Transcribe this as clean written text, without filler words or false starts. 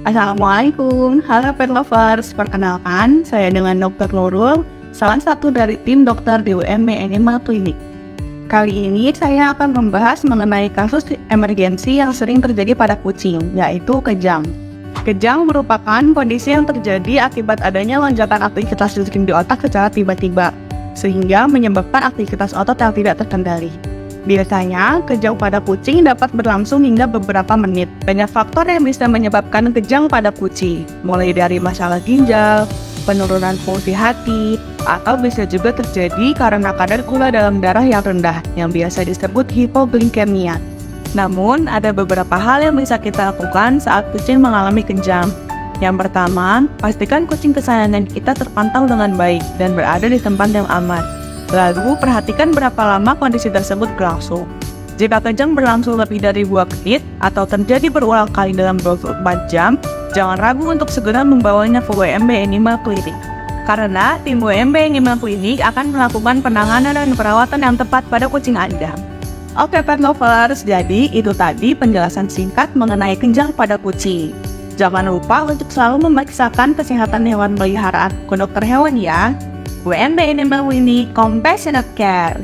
Assalamualaikum, halo pet lovers. Perkenalkan, saya dengan Dr. Nurul, salah satu dari tim dokter di UMB Animal Clinic. Kali ini saya akan membahas mengenai kasus emergensi yang sering terjadi pada kucing, yaitu kejang. Kejang merupakan kondisi yang terjadi akibat adanya lonjakan aktivitas listrik di otak secara tiba-tiba, sehingga menyebabkan aktivitas otot yang tidak terkendali. Biasanya, kejang pada kucing dapat berlangsung hingga beberapa menit. Banyak faktor yang bisa menyebabkan kejang pada kucing, mulai dari masalah ginjal, penurunan fungsi hati, atau bisa juga terjadi karena kadar gula dalam darah yang rendah, yang biasa disebut hipoglikemia. Namun, ada beberapa hal yang bisa kita lakukan saat kucing mengalami kejang. Yang pertama, pastikan kucing kesayangan kita terpantau dengan baik dan berada di tempat yang aman. Lalu, perhatikan berapa lama kondisi tersebut berlangsung. Jika kejang berlangsung lebih dari 2 menit atau terjadi berulang kali dalam 24 jam, jangan ragu untuk segera membawanya ke UMB Animal Clinic. Karena tim UMB Animal Clinic akan melakukan penanganan dan perawatan yang tepat pada kucing Anda. Oke pet lovers, jadi itu tadi penjelasan singkat mengenai kejang pada kucing. Jangan lupa untuk selalu memeriksakan kesehatan hewan peliharaan ke dokter hewan ya. UMB Animal Clinic Compassionate Care.